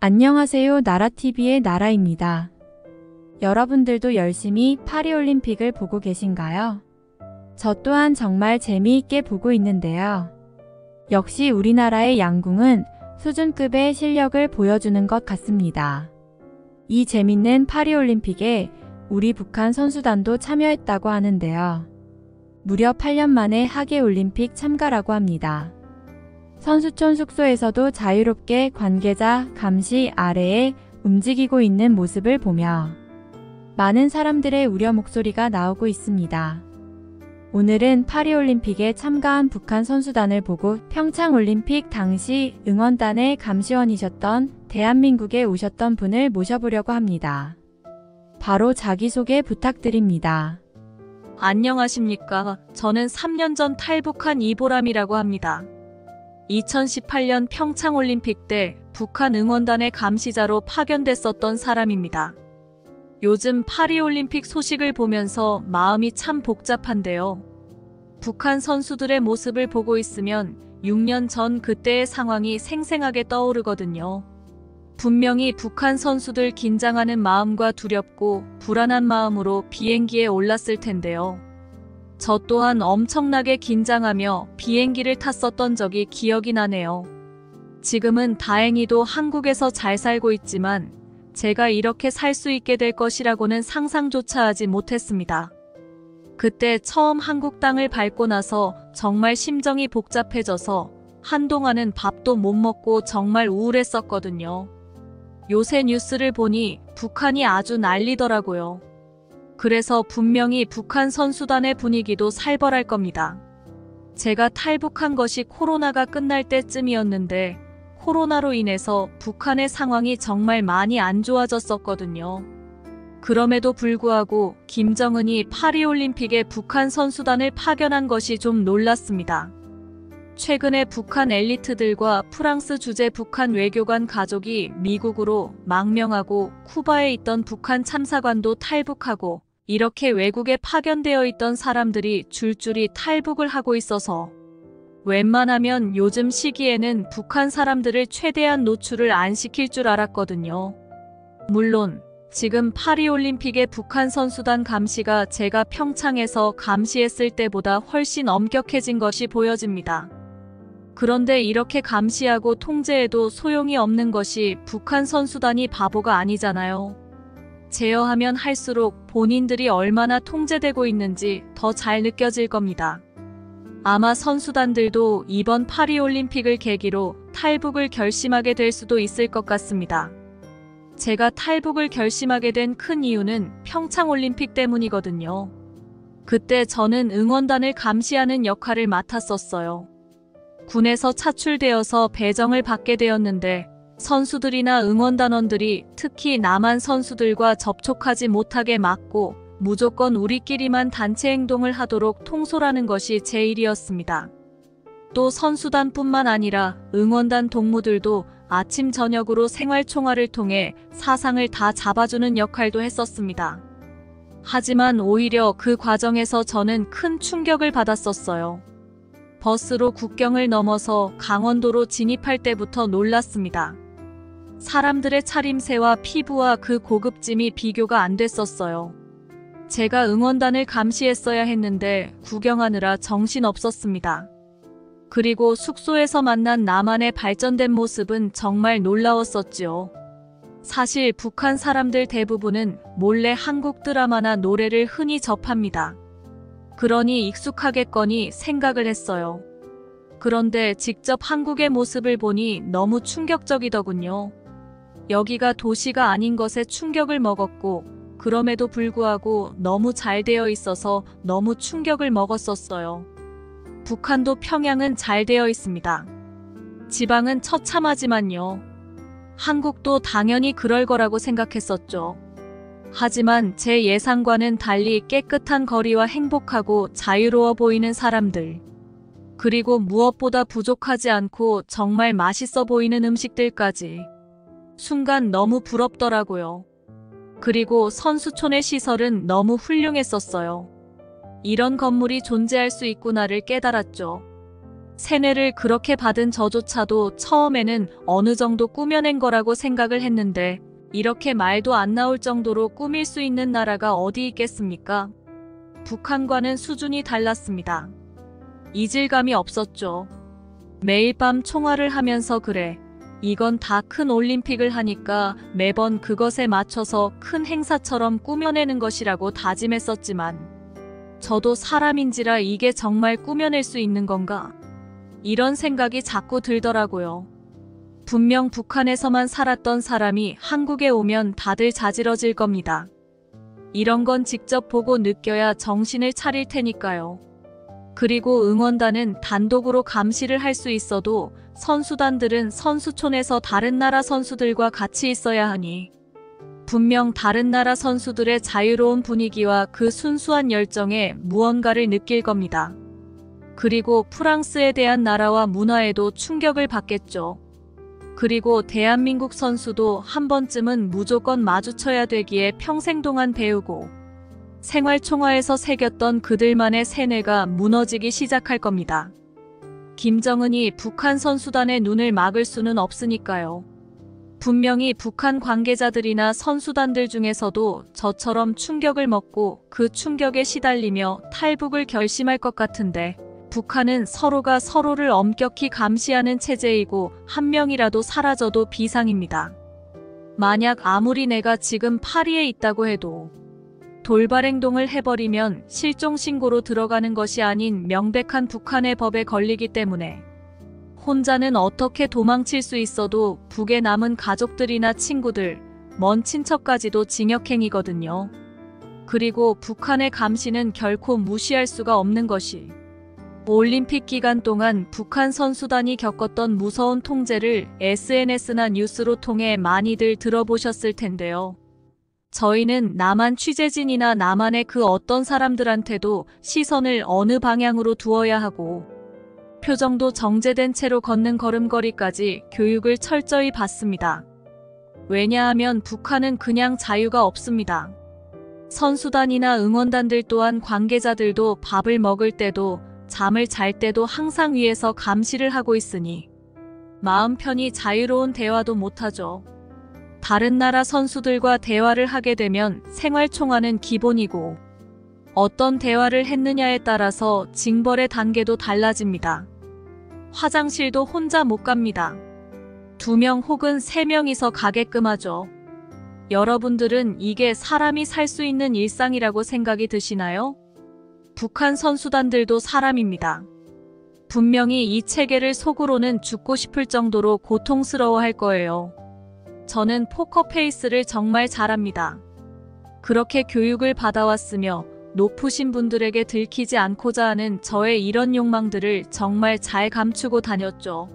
안녕하세요. 나라TV의 나라입니다. 여러분들도 열심히 파리올림픽을 보고 계신가요? 저 또한 정말 재미있게 보고 있는데요. 역시 우리나라의 양궁은 수준급의 실력을 보여주는 것 같습니다. 이 재밌는 파리올림픽에 우리 북한 선수단도 참여했다고 하는데요. 무려 8년 만에 하계올림픽 참가라고 합니다. 선수촌 숙소에서도 자유롭게 관계자 감시 아래에 움직이고 있는 모습을 보며 많은 사람들의 우려 목소리가 나오고 있습니다. 오늘은 파리올림픽에 참가한 북한 선수단을 보고 평창올림픽 당시 응원단의 감시원이셨던 대한민국에 오셨던 분을 모셔보려고 합니다. 바로 자기소개 부탁드립니다. 안녕하십니까. 저는 3년 전 탈북한 이보람이라고 합니다. 2018년 평창올림픽 때 북한 응원단의 감시자로 파견됐었던 사람입니다. 요즘 파리올림픽 소식을 보면서 마음이 참 복잡한데요. 북한 선수들의 모습을 보고 있으면 6년 전 그때의 상황이 생생하게 떠오르거든요. 분명히 북한 선수들 긴장하는 마음과 두렵고 불안한 마음으로 비행기에 올랐을 텐데요. 저 또한 엄청나게 긴장하며 비행기를 탔었던 적이 기억이 나네요. 지금은 다행히도 한국에서 잘 살고 있지만 제가 이렇게 살 수 있게 될 것이라고는 상상조차 하지 못했습니다. 그때 처음 한국 땅을 밟고 나서 정말 심정이 복잡해져서 한동안은 밥도 못 먹고 정말 우울했었거든요. 요새 뉴스를 보니 북한이 아주 난리더라고요. 그래서 분명히 북한 선수단의 분위기도 살벌할 겁니다. 제가 탈북한 것이 코로나가 끝날 때쯤이었는데 코로나로 인해서 북한의 상황이 정말 많이 안 좋아졌었거든요. 그럼에도 불구하고 김정은이 파리올림픽에 북한 선수단을 파견한 것이 좀 놀랐습니다. 최근에 북한 엘리트들과 프랑스 주재 북한 외교관 가족이 미국으로 망명하고 쿠바에 있던 북한 참사관도 탈북하고 이렇게 외국에 파견되어 있던 사람들이 줄줄이 탈북을 하고 있어서 웬만하면 요즘 시기에는 북한 사람들을 최대한 노출을 안 시킬 줄 알았거든요. 물론 지금 파리올림픽의 북한 선수단 감시가 제가 평창에서 감시했을 때보다 훨씬 엄격해진 것이 보여집니다. 그런데 이렇게 감시하고 통제해도 소용이 없는 것이 북한 선수단이 바보가 아니잖아요. 제어하면 할수록 본인들이 얼마나 통제되고 있는지 더 잘 느껴질 겁니다. 아마 선수단들도 이번 파리올림픽을 계기로 탈북을 결심하게 될 수도 있을 것 같습니다. 제가 탈북을 결심하게 된 큰 이유는 평창올림픽 때문이거든요. 그때 저는 응원단을 감시하는 역할을 맡았었어요. 군에서 차출되어서 배정을 받게 되었는데 선수들이나 응원단원들이 특히 남한 선수들과 접촉하지 못하게 막고 무조건 우리끼리만 단체 행동을 하도록 통솔하는 것이 제 일이었습니다. 또 선수단뿐만 아니라 응원단 동무들도 아침 저녁으로 생활총화를 통해 사상을 다 잡아주는 역할도 했었습니다. 하지만 오히려 그 과정에서 저는 큰 충격을 받았었어요. 버스로 국경을 넘어서 강원도로 진입할 때부터 놀랐습니다. 사람들의 차림새와 피부와 그 고급짐이 비교가 안 됐었어요. 제가 응원단을 감시했어야 했는데 구경하느라 정신없었습니다. 그리고 숙소에서 만난 남한의 발전된 모습은 정말 놀라웠었지요. 사실 북한 사람들 대부분은 몰래 한국 드라마나 노래를 흔히 접합니다. 그러니 익숙하겠거니 생각을 했어요. 그런데 직접 한국의 모습을 보니 너무 충격적이더군요. 여기가 도시가 아닌 것에 충격을 먹었고 그럼에도 불구하고 너무 잘 되어 있어서 너무 충격을 먹었었어요. 북한도 평양은 잘 되어 있습니다. 지방은 처참하지만요. 한국도 당연히 그럴 거라고 생각했었죠. 하지만 제 예상과는 달리 깨끗한 거리와 행복하고 자유로워 보이는 사람들. 그리고 무엇보다 부족하지 않고 정말 맛있어 보이는 음식들까지. 순간 너무 부럽더라고요. 그리고 선수촌의 시설은 너무 훌륭했었어요. 이런 건물이 존재할 수 있구나를 깨달았죠. 세뇌를 그렇게 받은 저조차도 처음에는 어느 정도 꾸며낸 거라고 생각을 했는데 이렇게 말도 안 나올 정도로 꾸밀 수 있는 나라가 어디 있겠습니까? 북한과는 수준이 달랐습니다. 이질감이 없었죠. 매일 밤 총알을 하면서 그래. 이건 다 큰 올림픽을 하니까 매번 그것에 맞춰서 큰 행사처럼 꾸며내는 것이라고 다짐했었지만 저도 사람인지라 이게 정말 꾸며낼 수 있는 건가? 이런 생각이 자꾸 들더라고요. 분명 북한에서만 살았던 사람이 한국에 오면 다들 자지러질 겁니다. 이런 건 직접 보고 느껴야 정신을 차릴 테니까요. 그리고 응원단은 단독으로 감시를 할 수 있어도 선수단들은 선수촌에서 다른 나라 선수들과 같이 있어야 하니 분명 다른 나라 선수들의 자유로운 분위기와 그 순수한 열정에 무언가를 느낄 겁니다. 그리고 프랑스에 대한 나라와 문화에도 충격을 받겠죠. 그리고 대한민국 선수도 한 번쯤은 무조건 마주쳐야 되기에 평생 동안 배우고 생활총화에서 새겼던 그들만의 세뇌가 무너지기 시작할 겁니다. 김정은이 북한 선수단의 눈을 막을 수는 없으니까요. 분명히 북한 관계자들이나 선수단들 중에서도 저처럼 충격을 먹고 그 충격에 시달리며 탈북을 결심할 것 같은데 북한은 서로가 서로를 엄격히 감시하는 체제이고 한 명이라도 사라져도 비상입니다. 만약 아무리 내가 지금 파리에 있다고 해도 돌발 행동을 해버리면 실종신고로 들어가는 것이 아닌 명백한 북한의 법에 걸리기 때문에 혼자는 어떻게 도망칠 수 있어도 북에 남은 가족들이나 친구들, 먼 친척까지도 징역행위거든요. 그리고 북한의 감시는 결코 무시할 수가 없는 것이 올림픽 기간 동안 북한 선수단이 겪었던 무서운 통제를 SNS나 뉴스로 통해 많이들 들어보셨을 텐데요. 저희는 남한 취재진이나 남한의 그 어떤 사람들한테도 시선을 어느 방향으로 두어야 하고 표정도 정제된 채로 걷는 걸음걸이까지 교육을 철저히 받습니다. 왜냐하면 북한은 그냥 자유가 없습니다. 선수단이나 응원단들 또한 관계자들도 밥을 먹을 때도 잠을 잘 때도 항상 위에서 감시를 하고 있으니 마음 편히 자유로운 대화도 못하죠. 다른 나라 선수들과 대화를 하게 되면 생활총화는 기본이고 어떤 대화를 했느냐에 따라서 징벌의 단계도 달라집니다. 화장실도 혼자 못 갑니다. 2명 혹은 3명이서 가게끔 하죠. 여러분들은 이게 사람이 살 수 있는 일상이라고 생각이 드시나요? 북한 선수단들도 사람입니다. 분명히 이 체계를 속으로는 죽고 싶을 정도로 고통스러워할 거예요. 저는 포커페이스를 정말 잘합니다. 그렇게 교육을 받아왔으며 높으신 분들에게 들키지 않고자 하는 저의 이런 욕망들을 정말 잘 감추고 다녔죠.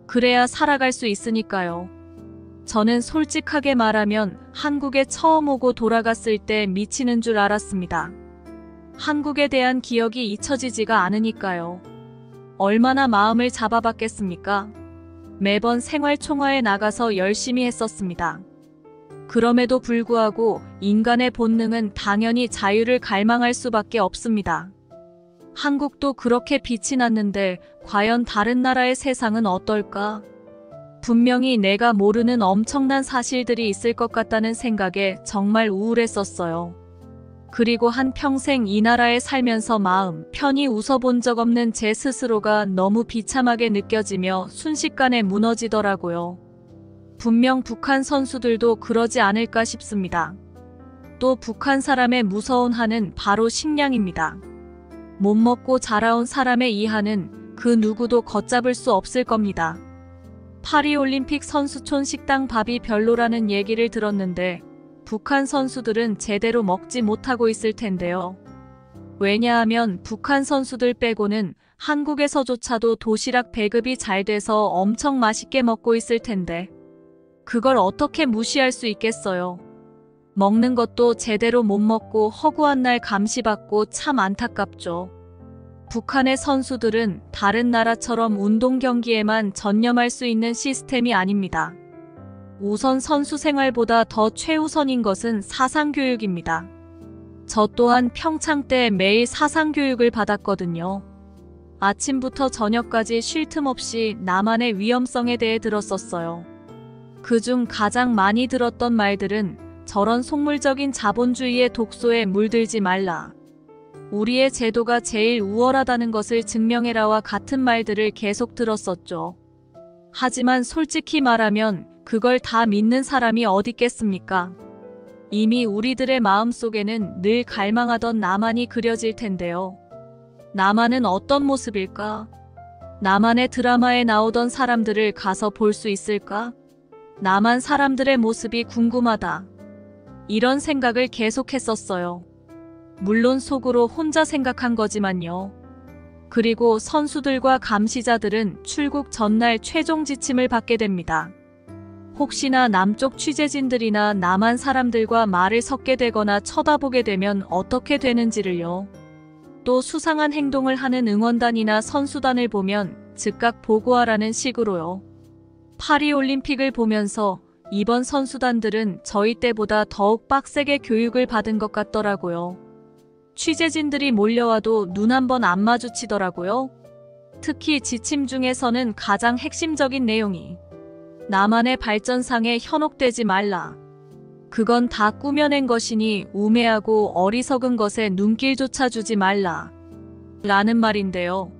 그래야 살아갈 수 있으니까요. 저는 솔직하게 말하면 한국에 처음 오고 돌아갔을 때 미치는 줄 알았습니다. 한국에 대한 기억이 잊혀지지가 않으니까요. 얼마나 마음을 잡아봤겠습니까? 매번 생활총화에 나가서 열심히 했었습니다. 그럼에도 불구하고 인간의 본능은 당연히 자유를 갈망할 수밖에 없습니다. 한국도 그렇게 빛이 났는데 과연 다른 나라의 세상은 어떨까? 분명히 내가 모르는 엄청난 사실들이 있을 것 같다는 생각에 정말 우울했었어요. 그리고 한평생 이 나라에 살면서 마음 편히 웃어본 적 없는 제 스스로가 너무 비참하게 느껴지며 순식간에 무너지더라고요. 분명 북한 선수들도 그러지 않을까 싶습니다. 또 북한 사람의 무서운 한은 바로 식량입니다. 못 먹고 자라온 사람의 이 한은 그 누구도 걷잡을 수 없을 겁니다. 파리올림픽 선수촌 식당 밥이 별로라는 얘기를 들었는데 북한 선수들은 제대로 먹지 못하고 있을 텐데요. 왜냐하면 북한 선수들 빼고는 한국에서조차도 도시락 배급이 잘 돼서 엄청 맛있게 먹고 있을 텐데 그걸 어떻게 무시할 수 있겠어요. 먹는 것도 제대로 못 먹고 허구한 날 감시받고 참 안타깝죠. 북한의 선수들은 다른 나라처럼 운동 경기에만 전념할 수 있는 시스템이 아닙니다. 우선 선수 생활보다 더 최우선인 것은 사상교육입니다. 저 또한 평창 때 매일 사상교육을 받았거든요. 아침부터 저녁까지 쉴 틈 없이 나만의 위험성에 대해 들었었어요. 그중 가장 많이 들었던 말들은 저런 속물적인 자본주의의 독소에 물들지 말라. 우리의 제도가 제일 우월하다는 것을 증명해라와 같은 말들을 계속 들었었죠. 하지만 솔직히 말하면 그걸 다 믿는 사람이 어딨겠습니까? 이미 우리들의 마음속에는 늘 갈망하던 나만이 그려질 텐데요. 나만은 어떤 모습일까? 나만의 드라마에 나오던 사람들을 가서 볼 수 있을까? 나만 사람들의 모습이 궁금하다. 이런 생각을 계속했었어요. 물론 속으로 혼자 생각한 거지만요. 그리고 선수들과 감시자들은 출국 전날 최종 지침을 받게 됩니다. 혹시나 남쪽 취재진들이나 남한 사람들과 말을 섞게 되거나 쳐다보게 되면 어떻게 되는지를요. 또 수상한 행동을 하는 응원단이나 선수단을 보면 즉각 보고하라는 식으로요. 파리올림픽을 보면서 이번 선수단들은 저희 때보다 더욱 빡세게 교육을 받은 것 같더라고요. 취재진들이 몰려와도 눈 한 번 안 마주치더라고요. 특히 지침 중에서는 가장 핵심적인 내용이 나만의 발전상에 현혹되지 말라. 그건 다 꾸며낸 것이니 우매하고 어리석은 것에 눈길조차 주지 말라. 라는 말인데요.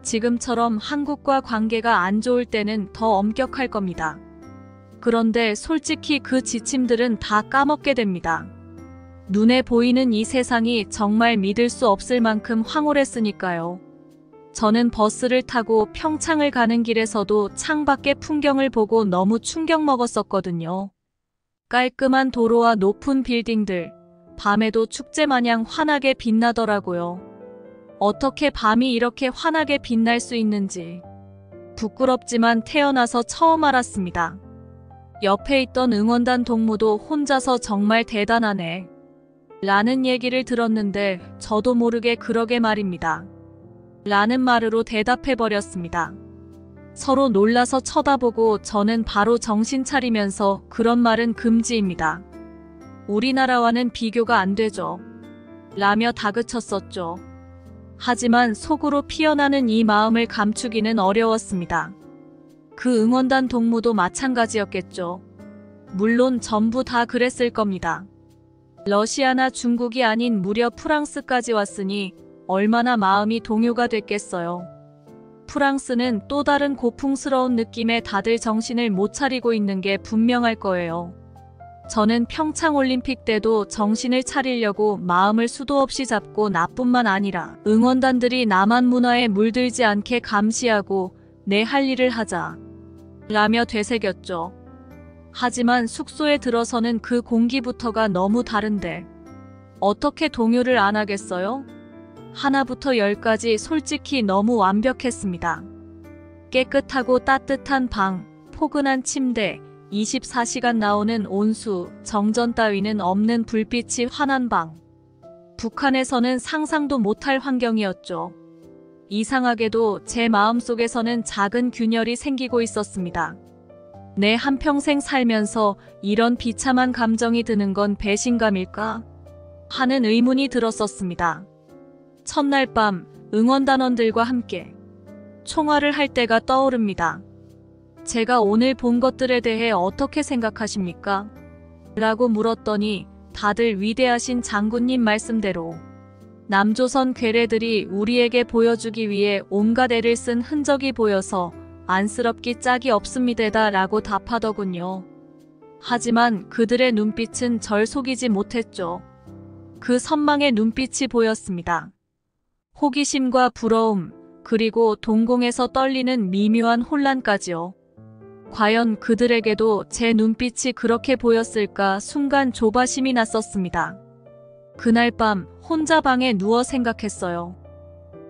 지금처럼 한국과 관계가 안 좋을 때는 더 엄격할 겁니다. 그런데 솔직히 그 지침들은 다 까먹게 됩니다. 눈에 보이는 이 세상이 정말 믿을 수 없을 만큼 황홀했으니까요. 저는 버스를 타고 평창을 가는 길에서도 창밖의 풍경을 보고 너무 충격 먹었었거든요. 깔끔한 도로와 높은 빌딩들, 밤에도 축제 마냥 환하게 빛나더라고요. 어떻게 밤이 이렇게 환하게 빛날 수 있는지 부끄럽지만 태어나서 처음 알았습니다. 옆에 있던 응원단 동무도 혼자서 정말 대단하네 라는 얘기를 들었는데 저도 모르게 그러게 말입니다. 라는 말으로 대답해버렸습니다. 서로 놀라서 쳐다보고 저는 바로 정신 차리면서 그런 말은 금지입니다. 우리나라와는 비교가 안 되죠. 라며 다그쳤었죠. 하지만 속으로 피어나는 이 마음을 감추기는 어려웠습니다. 그 응원단 동무도 마찬가지였겠죠. 물론 전부 다 그랬을 겁니다. 러시아나 중국이 아닌 무려 프랑스까지 왔으니 얼마나 마음이 동요가 됐겠어요. 프랑스는 또 다른 고풍스러운 느낌에 다들 정신을 못 차리고 있는 게 분명할 거예요. 저는 평창올림픽 때도 정신을 차리려고 마음을 수도 없이 잡고 나뿐만 아니라 응원단들이 남한 문화에 물들지 않게 감시하고 내 할 일을 하자 라며 되새겼죠. 하지만 숙소에 들어서는 그 공기부터가 너무 다른데 어떻게 동요를 안 하겠어요? 하나부터 열까지 솔직히 너무 완벽했습니다. 깨끗하고 따뜻한 방, 포근한 침대, 24시간 나오는 온수, 정전 따위는 없는 불빛이 환한 방. 북한에서는 상상도 못할 환경이었죠. 이상하게도 제 마음속에서는 작은 균열이 생기고 있었습니다. 내 한평생 살면서 이런 비참한 감정이 드는 건 배신감일까? 하는 의문이 들었었습니다. 첫날 밤 응원단원들과 함께 총화를 할 때가 떠오릅니다. 제가 오늘 본 것들에 대해 어떻게 생각하십니까? 라고 물었더니 다들 위대하신 장군님 말씀대로 남조선 괴뢰들이 우리에게 보여주기 위해 온갖 애를 쓴 흔적이 보여서 안쓰럽기 짝이 없습니다 라고 답하더군요. 하지만 그들의 눈빛은 절 속이지 못했죠. 그 선망의 눈빛이 보였습니다. 호기심과 부러움, 그리고 동공에서 떨리는 미묘한 혼란까지요. 과연 그들에게도 제 눈빛이 그렇게 보였을까 순간 조바심이 났었습니다. 그날 밤 혼자 방에 누워 생각했어요.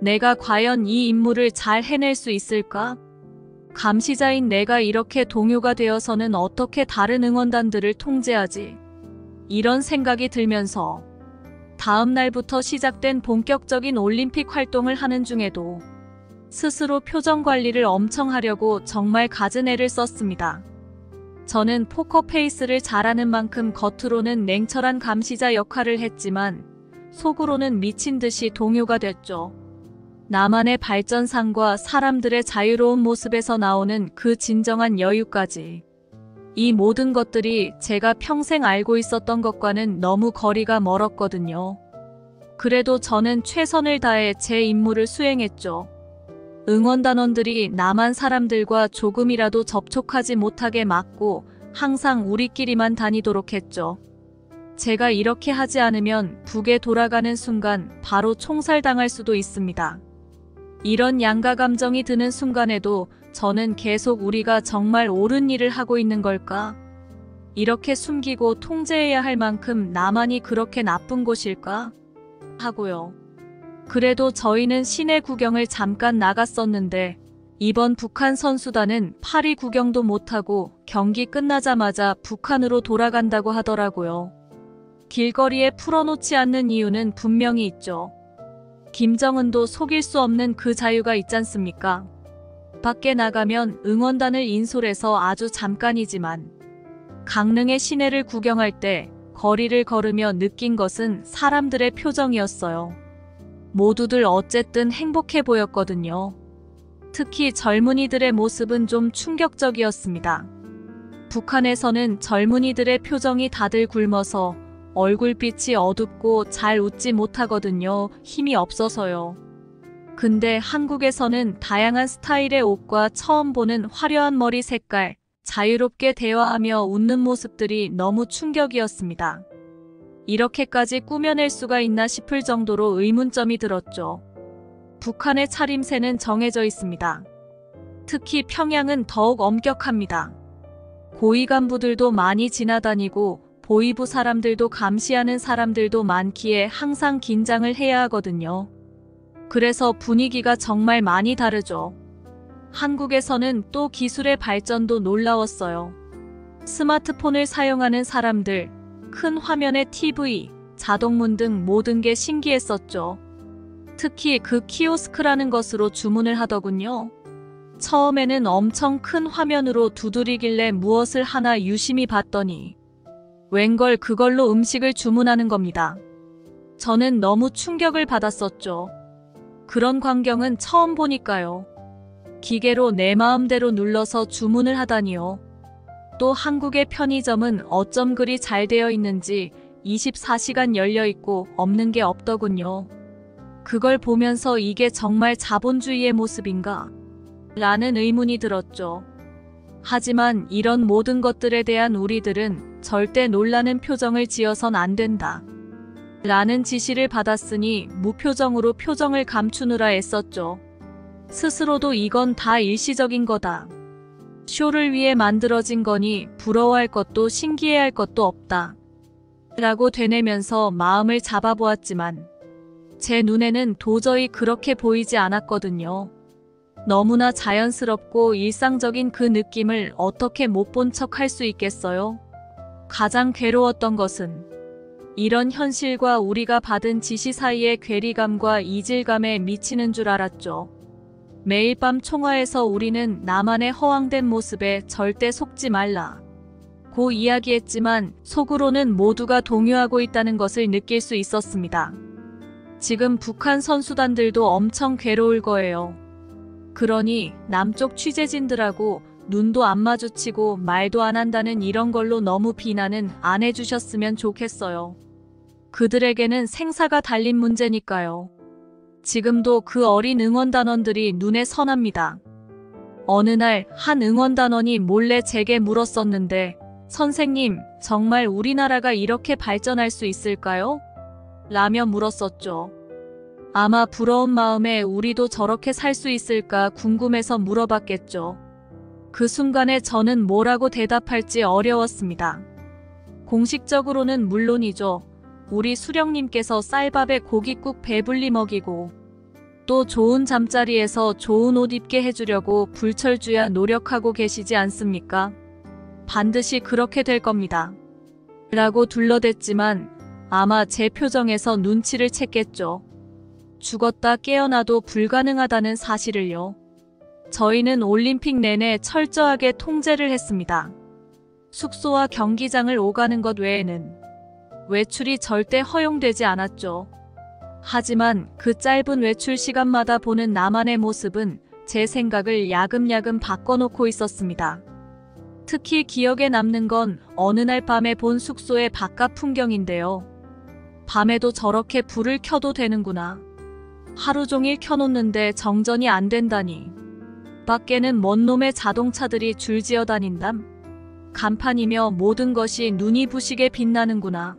내가 과연 이 임무를 잘 해낼 수 있을까? 감시자인 내가 이렇게 동요가 되어서는 어떻게 다른 응원단들을 통제하지? 이런 생각이 들면서 다음 날부터 시작된 본격적인 올림픽 활동을 하는 중에도 스스로 표정 관리를 엄청 하려고 정말 갖은 애를 썼습니다. 저는 포커페이스를 잘하는 만큼 겉으로는 냉철한 감시자 역할을 했지만 속으로는 미친 듯이 동요가 됐죠. 나만의 발전상과 사람들의 자유로운 모습에서 나오는 그 진정한 여유까지. 이 모든 것들이 제가 평생 알고 있었던 것과는 너무 거리가 멀었거든요. 그래도 저는 최선을 다해 제 임무를 수행했죠. 응원단원들이 남한 사람들과 조금이라도 접촉하지 못하게 막고 항상 우리끼리만 다니도록 했죠. 제가 이렇게 하지 않으면 북에 돌아가는 순간 바로 총살당할 수도 있습니다. 이런 양가 감정이 드는 순간에도 저는 계속 우리가 정말 옳은 일을 하고 있는 걸까? 이렇게 숨기고 통제해야 할 만큼 남한이 그렇게 나쁜 곳일까? 하고요. 그래도 저희는 시내 구경을 잠깐 나갔었는데 이번 북한 선수단은 파리 구경도 못하고 경기 끝나자마자 북한으로 돌아간다고 하더라고요. 길거리에 풀어놓지 않는 이유는 분명히 있죠. 김정은도 속일 수 없는 그 자유가 있잖습니까? 밖에 나가면 응원단을 인솔해서 아주 잠깐이지만 강릉의 시내를 구경할 때 거리를 걸으며 느낀 것은 사람들의 표정이었어요. 모두들 어쨌든 행복해 보였거든요. 특히 젊은이들의 모습은 좀 충격적이었습니다. 북한에서는 젊은이들의 표정이 다들 굶어서 얼굴빛이 어둡고 잘 웃지 못하거든요. 힘이 없어서요. 근데 한국에서는 다양한 스타일의 옷과 처음 보는 화려한 머리 색깔, 자유롭게 대화하며 웃는 모습들이 너무 충격이었습니다. 이렇게까지 꾸며낼 수가 있나 싶을 정도로 의문점이 들었죠. 북한의 차림새는 정해져 있습니다. 특히 평양은 더욱 엄격합니다. 고위 간부들도 많이 지나다니고 보위부 사람들도 감시하는 사람들도 많기에 항상 긴장을 해야 하거든요. 그래서 분위기가 정말 많이 다르죠. 한국에서는 또 기술의 발전도 놀라웠어요. 스마트폰을 사용하는 사람들, 큰 화면의 TV, 자동문 등 모든 게 신기했었죠. 특히 그 키오스크라는 것으로 주문을 하더군요. 처음에는 엄청 큰 화면으로 두드리길래 무엇을 하나 유심히 봤더니 웬걸 그걸로 음식을 주문하는 겁니다. 저는 너무 충격을 받았었죠. 그런 광경은 처음 보니까요. 기계로 내 마음대로 눌러서 주문을 하다니요. 또 한국의 편의점은 어쩜 그리 잘 되어 있는지 24시간 열려 있고 없는 게 없더군요. 그걸 보면서 이게 정말 자본주의의 모습인가? 라는 의문이 들었죠. 하지만 이런 모든 것들에 대한 우리들은 절대 놀라는 표정을 지어선 안 된다. 라는 지시를 받았으니 무표정으로 표정을 감추느라 애썼죠. 스스로도 이건 다 일시적인 거다. 쇼를 위해 만들어진 거니 부러워할 것도 신기해할 것도 없다. 라고 되뇌면서 마음을 잡아보았지만 제 눈에는 도저히 그렇게 보이지 않았거든요. 너무나 자연스럽고 일상적인 그 느낌을 어떻게 못 본 척 할 수 있겠어요? 가장 괴로웠던 것은 이런 현실과 우리가 받은 지시 사이의 괴리감과 이질감에 미치는 줄 알았죠. 매일 밤 총화에서 우리는 나만의 허황된 모습에 절대 속지 말라 고 이야기했지만 속으로는 모두가 동요하고 있다는 것을 느낄 수 있었습니다. 지금 북한 선수단들도 엄청 괴로울 거예요. 그러니 남쪽 취재진들하고 눈도 안 마주치고 말도 안 한다는 이런 걸로 너무 비난은 안 해주셨으면 좋겠어요. 그들에게는 생사가 달린 문제니까요. 지금도 그 어린 응원단원들이 눈에 선합니다. 어느 날 한 응원단원이 몰래 제게 물었었는데 선생님, 정말 우리나라가 이렇게 발전할 수 있을까요? 라며 물었었죠. 아마 부러운 마음에 우리도 저렇게 살 수 있을까 궁금해서 물어봤겠죠. 그 순간에 저는 뭐라고 대답할지 어려웠습니다. 공식적으로는 물론이죠. 우리 수령님께서 쌀밥에 고깃국 배불리 먹이고 또 좋은 잠자리에서 좋은 옷 입게 해주려고 불철주야 노력하고 계시지 않습니까? 반드시 그렇게 될 겁니다. 라고 둘러댔지만 아마 제 표정에서 눈치를 챘겠죠. 죽었다 깨어나도 불가능하다는 사실을요. 저희는 올림픽 내내 철저하게 통제를 했습니다. 숙소와 경기장을 오가는 것 외에는 외출이 절대 허용되지 않았죠. 하지만 그 짧은 외출 시간마다 보는 나만의 모습은 제 생각을 야금야금 바꿔놓고 있었습니다. 특히 기억에 남는 건 어느 날 밤에 본 숙소의 바깥 풍경인데요. 밤에도 저렇게 불을 켜도 되는구나. 하루 종일 켜놓는데 정전이 안 된다니. 밖에는 뭔 놈의 자동차들이 줄지어 다닌담. 간판이며 모든 것이 눈이 부시게 빛나는구나.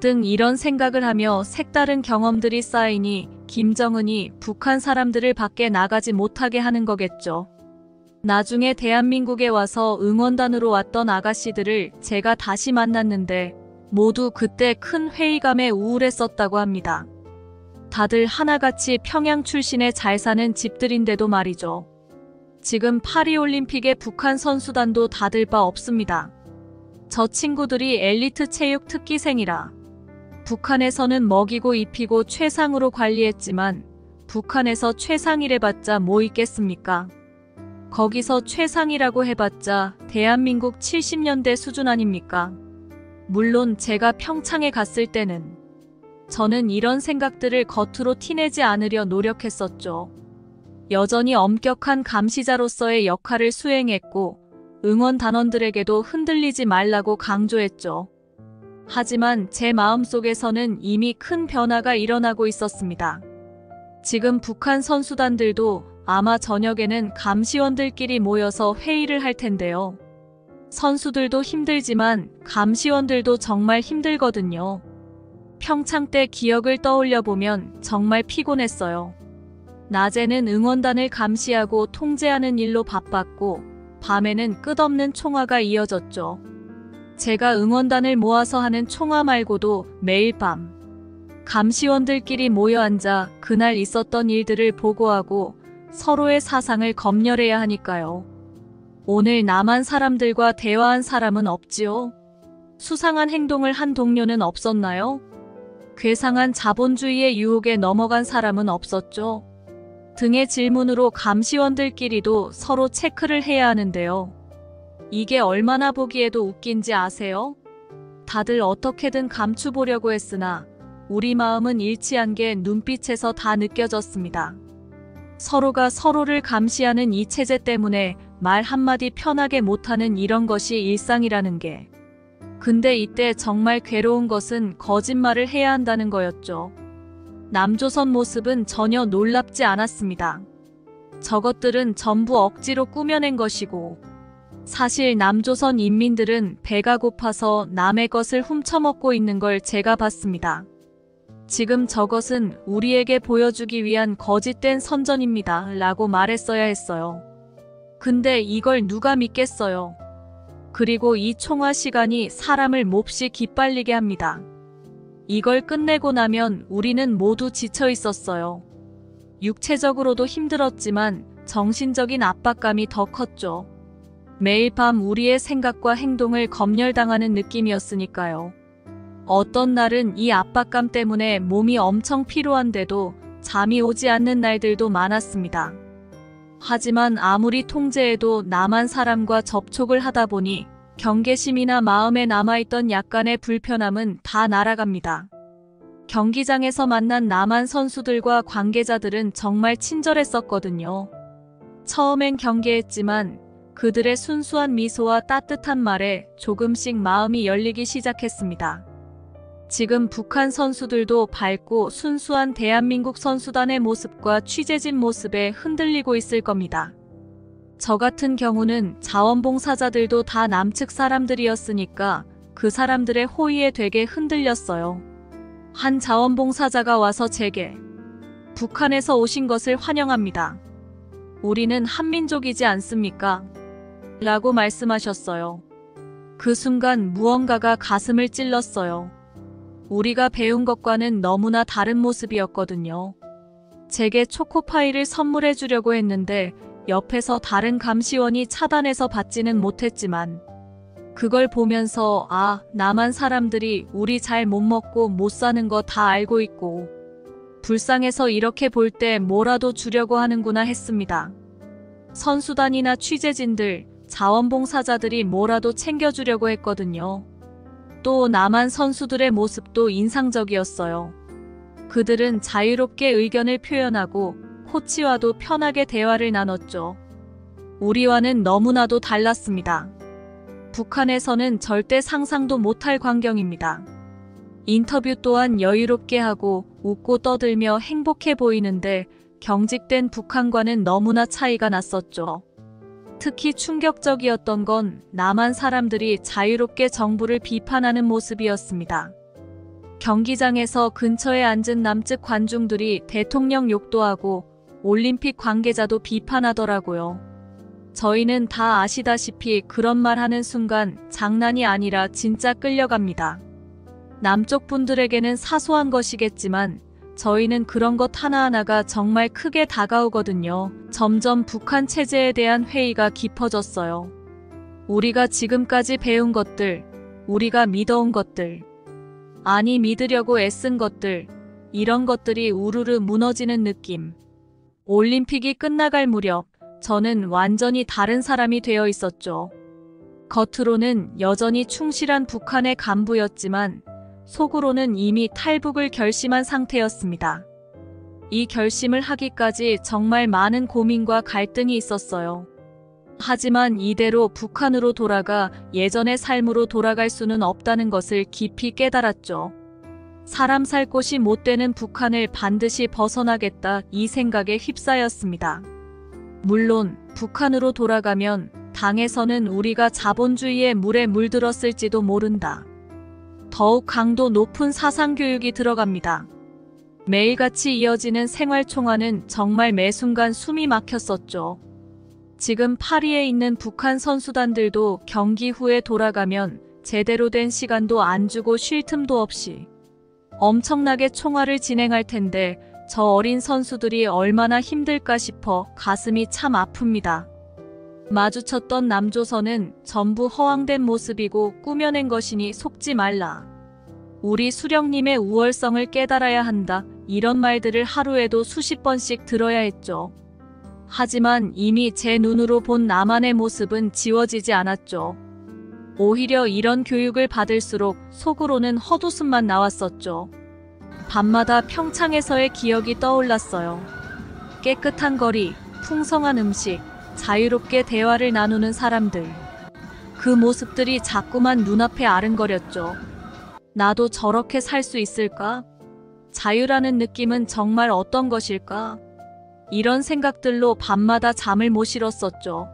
등 이런 생각을 하며 색다른 경험들이 쌓이니 김정은이 북한 사람들을 밖에 나가지 못하게 하는 거겠죠. 나중에 대한민국에 와서 응원단으로 왔던 아가씨들을 제가 다시 만났는데 모두 그때 큰 회의감에 우울했었다고 합니다. 다들 하나같이 평양 출신의 잘 사는 집들인데도 말이죠. 지금 파리올림픽의 북한 선수단도 다들 바 없습니다. 저 친구들이 엘리트 체육 특기생이라 북한에서는 먹이고 입히고 최상으로 관리했지만 북한에서 최상이래봤자 뭐 있겠습니까? 거기서 최상이라고 해봤자 대한민국 70년대 수준 아닙니까? 물론 제가 평창에 갔을 때는 저는 이런 생각들을 겉으로 티내지 않으려 노력했었죠. 여전히 엄격한 감시자로서의 역할을 수행했고 응원 단원들에게도 흔들리지 말라고 강조했죠. 하지만 제 마음속에서는 이미 큰 변화가 일어나고 있었습니다. 지금 북한 선수단들도 아마 저녁에는 감시원들끼리 모여서 회의를 할 텐데요. 선수들도 힘들지만 감시원들도 정말 힘들거든요. 평창 때 기억을 떠올려 보면 정말 피곤했어요. 낮에는 응원단을 감시하고 통제하는 일로 바빴고 밤에는 끝없는 총화가 이어졌죠. 제가 응원단을 모아서 하는 총화 말고도 매일 밤 감시원들끼리 모여 앉아 그날 있었던 일들을 보고하고 서로의 사상을 검열해야 하니까요. 오늘 남한 사람들과 대화한 사람은 없지요? 수상한 행동을 한 동료는 없었나요? 괴상한 자본주의의 유혹에 넘어간 사람은 없었죠? 등의 질문으로 감시원들끼리도 서로 체크를 해야 하는데요. 이게 얼마나 보기에도 웃긴지 아세요? 다들 어떻게든 감추보려고 했으나 우리 마음은 일치한 게 눈빛에서 다 느껴졌습니다. 서로가 서로를 감시하는 이 체제 때문에 말 한마디 편하게 못하는 이런 것이 일상이라는 게. 근데 이때 정말 괴로운 것은 거짓말을 해야 한다는 거였죠. 남조선 모습은 전혀 놀랍지 않았습니다. 저것들은 전부 억지로 꾸며낸 것이고 사실 남조선 인민들은 배가 고파서 남의 것을 훔쳐먹고 있는 걸 제가 봤습니다. 지금 저것은 우리에게 보여주기 위한 거짓된 선전입니다. 라고 말했어야 했어요. 근데 이걸 누가 믿겠어요. 그리고 이 총화 시간이 사람을 몹시 기빨리게 합니다. 이걸 끝내고 나면 우리는 모두 지쳐 있었어요. 육체적으로도 힘들었지만 정신적인 압박감이 더 컸죠. 매일 밤 우리의 생각과 행동을 검열당하는 느낌이었으니까요. 어떤 날은 이 압박감 때문에 몸이 엄청 피로한데도 잠이 오지 않는 날들도 많았습니다. 하지만 아무리 통제해도 남한 사람과 접촉을 하다 보니 경계심이나 마음에 남아있던 약간의 불편함은 다 날아갑니다. 경기장에서 만난 남한 선수들과 관계자들은 정말 친절했었거든요. 처음엔 경계했지만 그들의 순수한 미소와 따뜻한 말에 조금씩 마음이 열리기 시작했습니다. 지금 북한 선수들도 밝고 순수한 대한민국 선수단의 모습과 취재진 모습에 흔들리고 있을 겁니다. 저 같은 경우는 자원봉사자들도 다 남측 사람들이었으니까 그 사람들의 호의에 되게 흔들렸어요. 한 자원봉사자가 와서 제게 북한에서 오신 것을 환영합니다. 우리는 한민족이지 않습니까? 라고 말씀하셨어요. 그 순간 무언가가 가슴을 찔렀어요. 우리가 배운 것과는 너무나 다른 모습이었거든요. 제게 초코파이를 선물해 주려고 했는데 옆에서 다른 감시원이 차단해서 받지는 못했지만 그걸 보면서 남한 사람들이 우리 잘 못 먹고 못 사는 거 다 알고 있고 불쌍해서 이렇게 볼 때 뭐라도 주려고 하는구나 했습니다. 선수단이나 취재진들, 자원봉사자들이 뭐라도 챙겨주려고 했거든요. 또 남한 선수들의 모습도 인상적이었어요. 그들은 자유롭게 의견을 표현하고 코치와도 편하게 대화를 나눴죠. 우리와는 너무나도 달랐습니다. 북한에서는 절대 상상도 못할 광경입니다. 인터뷰 또한 여유롭게 하고 웃고 떠들며 행복해 보이는데 경직된 북한과는 너무나 차이가 났었죠. 특히 충격적이었던 건 남한 사람들이 자유롭게 정부를 비판하는 모습이었습니다. 경기장에서 근처에 앉은 남측 관중들이 대통령 욕도 하고 올림픽 관계자도 비판하더라고요. 저희는 다 아시다시피 그런 말 하는 순간 장난이 아니라 진짜 끌려갑니다. 남쪽 분들에게는 사소한 것이겠지만 저희는 그런 것 하나하나가 정말 크게 다가오거든요. 점점 북한 체제에 대한 회의가 깊어졌어요. 우리가 지금까지 배운 것들, 우리가 믿어온 것들, 아니 믿으려고 애쓴 것들, 이런 것들이 우르르 무너지는 느낌. 올림픽이 끝나갈 무렵 저는 완전히 다른 사람이 되어 있었죠. 겉으로는 여전히 충실한 북한의 간부였지만 속으로는 이미 탈북을 결심한 상태였습니다. 이 결심을 하기까지 정말 많은 고민과 갈등이 있었어요. 하지만 이대로 북한으로 돌아가 예전의 삶으로 돌아갈 수는 없다는 것을 깊이 깨달았죠. 사람 살 곳이 못 되는 북한을 반드시 벗어나겠다 이 생각에 휩싸였습니다. 물론 북한으로 돌아가면 당에서는 우리가 자본주의의 물에 물들었을지도 모른다. 더욱 강도 높은 사상교육이 들어갑니다. 매일같이 이어지는 생활총화는 정말 매 순간 숨이 막혔었죠. 지금 파리에 있는 북한 선수단들도 경기 후에 돌아가면 제대로 된 시간도 안 주고 쉴 틈도 없이 엄청나게 총화를 진행할 텐데 저 어린 선수들이 얼마나 힘들까 싶어 가슴이 참 아픕니다. 마주쳤던 남조선은 전부 허황된 모습이고 꾸며낸 것이니 속지 말라. 우리 수령님의 우월성을 깨달아야 한다. 이런 말들을 하루에도 수십 번씩 들어야 했죠. 하지만 이미 제 눈으로 본 나만의 모습은 지워지지 않았죠. 오히려 이런 교육을 받을수록 속으로는 헛웃음만 나왔었죠. 밤마다 평창에서의 기억이 떠올랐어요. 깨끗한 거리, 풍성한 음식, 자유롭게 대화를 나누는 사람들. 그 모습들이 자꾸만 눈앞에 아른거렸죠. 나도 저렇게 살 수 있을까? 자유라는 느낌은 정말 어떤 것일까? 이런 생각들로 밤마다 잠을 못 이뤘었죠.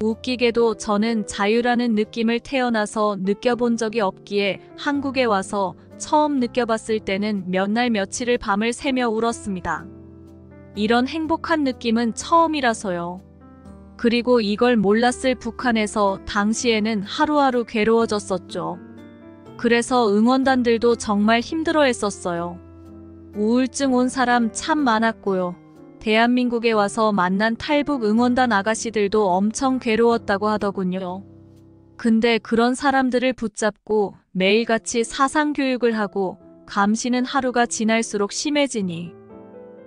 웃기게도 저는 자유라는 느낌을 태어나서 느껴본 적이 없기에 한국에 와서 처음 느껴봤을 때는 몇 날 며칠을 밤을 새며 울었습니다. 이런 행복한 느낌은 처음이라서요. 그리고 이걸 몰랐을 북한에서 당시에는 하루하루 괴로워졌었죠. 그래서 응원단들도 정말 힘들어했었어요. 우울증 온 사람 참 많았고요. 대한민국에 와서 만난 탈북 응원단 아가씨들도 엄청 괴로웠다고 하더군요. 근데 그런 사람들을 붙잡고 매일같이 사상교육을 하고 감시는 하루가 지날수록 심해지니